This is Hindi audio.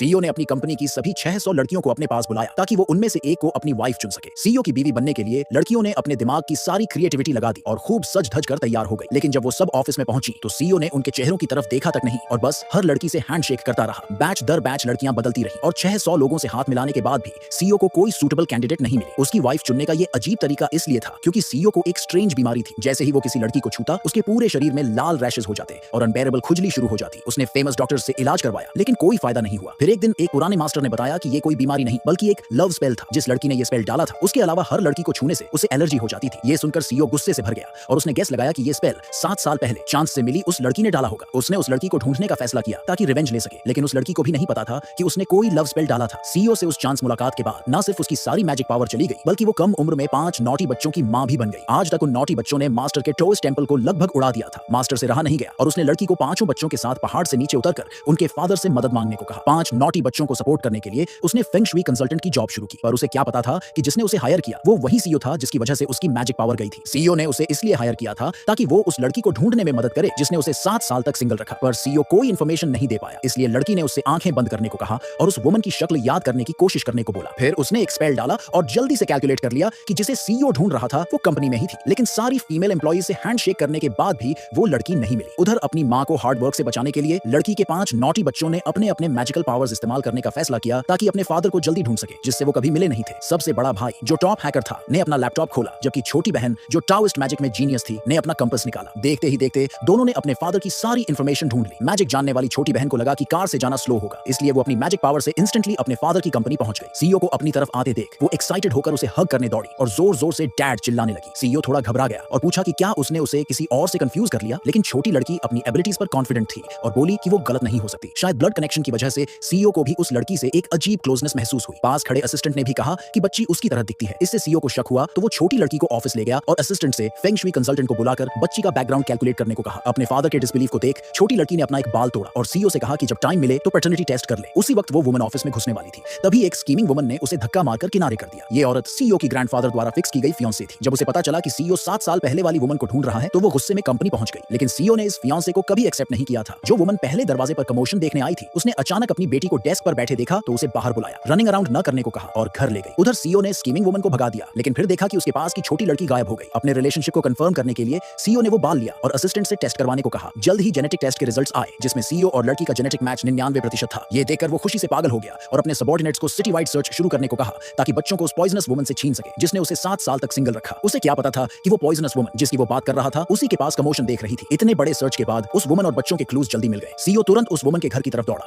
सीईओ ने अपनी कंपनी की सभी 600 लड़कियों को अपने पास बुलाया ताकि वो उनमें से एक को अपनी वाइफ चुन सके। सीईओ की बीवी बनने के लिए लड़कियों ने अपने दिमाग की सारी क्रिएटिविटी लगा दी और खूब सज धज कर तैयार हो गई। लेकिन जब वो सब ऑफिस में पहुंची तो सीईओ ने उनके चेहरों की तरफ देखा तक नहीं और बस हर लड़की से हैंडशेक करता रहा। बैच दर बैच लड़कियां बदलती रही और 600 लोगों से हाथ मिलाने के बाद भी सीईओ को कोई सूटेबल कैंडिडेट नहीं मिली। उसकी वाइफ चुनने का ये अजीब तरीका इसलिए था क्योंकि सीईओ को एक स्ट्रेंज बीमारी थी। जैसे ही वो किसी लड़की को छूता उसके पूरे शरीर में लाल रैशेस हो जाते और अनबेरेबल खुजली शुरू हो जाती। उसने फेमस डॉक्टर से इलाज करवाया लेकिन कोई फायदा नहीं हुआ। फिर एक दिन एक पुराने मास्टर ने बताया कि ये कोई बीमारी नहीं बल्कि एक लव स्पेल था। जिस लड़की ने ये स्पेल डाला था उसके अलावा हर लड़की को छूने से उसे एलर्जी हो जाती थी। ये सुनकर सीईओ गुस्से से भर गया और उसने गेस लगाया कि ये स्पेल 7 साल पहले चांस से मिली उस लड़की ने डाला होगा। उसने उस लड़की को ढूंढने का फैसला किया ताकि रिवेंज ले सके, लेकिन उस लड़की को भी नहीं पता था कि उसने कोई लव स्पेल डाला था। सीईओ से उस चांस मुलाकात के बाद न सिर्फ उसकी सारी मैजिक पावर चली गई बल्कि वो कम उम्र में 5 नॉटी बच्चों की मां भी बन गई। आज तक उन नॉटी बच्चों ने मास्टर के टोस्ट टेंपल को लगभग उड़ा दिया था। मास्टर से रहा नहीं गया और उसने लड़की को 5 बच्चों के साथ पहाड़ से नीचे उतरकर उनके फादर से मदद मांगने को कहा। 5 नॉटी बच्चों को सपोर्ट करने के लिए उसने फेंग शुई कंसल्टेंट की जॉब शुरू की, पर उसे क्या पता था कि जिसने उसे हायर किया वो वही सीईओ था जिसकी वजह से उसकी मैजिक पावर गई थी। सीईओ ने उसे इसलिए हायर किया था ताकि वो उस लड़की को ढूंढने में मदद करे जिसने उसे 7 साल तक सिंगल रखा, पर सीईओ कोई इंफॉर्मेशन नहीं दे पाया। इसलिए लड़की ने उससे आंखें बंद करने को कहा और उस वुमन की शक्ल याद करने की कोशिश करने को बोला। फिर उसने एक स्पेल डाला और जल्दी से कैलकुलेट कर लिया कि जिसे सीईओ ढूंढ रहा था वो कंपनी में ही थी। लेकिन सारी फीमेल एम्प्लॉई से हैंडशेक करने के बाद भी वो लड़की नहीं मिली। उधर अपनी मां को हार्ड वर्क से बचाने के लिए लड़की के 5 नॉटी बच्चों ने अपने अपने मैजिकल पावर्स इस्तेमाल करने का फैसला किया ताकि अपने फादर को जल्दी ढूंढ सके जिससे वो कभी मिले नहीं थे। सबसे बड़ा भाई जो टॉप हैकर था ने अपना लैपटॉप खोला, जबकि छोटी बहन जो टाओइस्ट मैजिक में जीनियस थी ने अपना कंपास निकाला। देखते ही देखते दोनों ने अपने फादर की सारी इंफॉर्मेशन ढूंढ ली। मैजिक जानने वाली छोटी बहन को लगा कि कार से जाना स्लो होगा, इसलिए वो अपनी मैजिक पावर से इंस्टेंटली अपने फादर की कंपनी पहुंच गई। सीईओ को अपनी तरफ आते देख वो एक्साइटेड होकर उसे हग करने दौड़ी और जोर जोर से डैड चिल्लाने लगी। सीईओ थोड़ा घबरा गया और पूछा कि क्या उसने उसे किसी और से कंफ्यूज कर लिया, लेकिन छोटी लड़की अपनी एबिलिटीज पर कॉन्फिडेंट थी और बोली कि वो गलत नहीं हो सकती। शायद ब्लड कनेक्शन की वजह से सीईओ को भी उस लड़की से एक अजीब क्लोजनेस महसूस हुई। पास खड़े असिस्टेंट ने भी कहा कि बच्ची उसकी तरह दिखती है। इससे सीईओ को शक हुआ तो वो छोटी लड़की को ऑफिस ले गया और असिस्टेंट से फेंग शुई कंसल्टेंट को बुलाकर बच्ची का बैकग्राउंड कैलकुलेट करने को कहा। अपने फादर के डिसबिलीफ को देख छोटी लड़की ने अपना एक बाल तोड़ा और सीईओ से कहा कि जब टाइम मिले तो पैटर्निटी टेस्ट कर ले। उसी वक्त वो वुमन ऑफिस में घुसने वाली थी, तभी एक स्कीमिंग वुमन ने उसे धक्का मारकर किनारे कर दिया। ये औरत सीईओ की ग्रैंडफादर द्वारा फिक्स की गई फियांसे थी। जब उसे पता चला कि सीईओ 7 साल पहले वाली वुमन को ढूंढ रहा है तो वो गुस्से में कंपनी पहुंच गई, लेकिन सीईओ ने इस फियांसे को कभी एक्सेप्ट नहीं किया था। जो वुमन पहले दरवाजे पर कमोशन देखने आई थी उसने अचानक अपनी बेटी को डेस्क पर बैठे देखा तो उसे बाहर बुलाया, रनिंग अराउंड न करने को कहा और घर ले गई। उधर सीईओ ने स्कीमिंग वुमन को भगा दिया, लेकिन फिर देखा कि उसके पास की छोटी लड़की गायब हो गई। अपने रिलेशनशिप को कंफर्म करने के लिए सीईओ ने वो बाल लिया और असिस्टेंट से टेस्ट करवाने को कहा। जल्द ही जेनेटिक टेस्ट के रिजल्ट्स आए जिसमें सीईओ और लड़की का जेनेटिक मैच 99% था। ये देखकर वो खुशी से पागल हो गया और अपने सबऑर्डिनेट्स को सिटी वाइड सर्च शुरू करने को कहा ताकि बच्चों को उस पॉइजनस वुमन से छीन सके जिसने उसे 7 साल तक सिंगल रखा। उसे क्या पता था कि वो पॉइजनस वुमन जिसकी वो बात कर रहा था उसी के पास कमोशन देख रही थी। इतने बड़े सर्च के बाद उस वुमन और बच्चों के क्लूज जल्दी मिल गए। सीईओ तुरंत उस वुमन के घर की तरफ दौड़ा।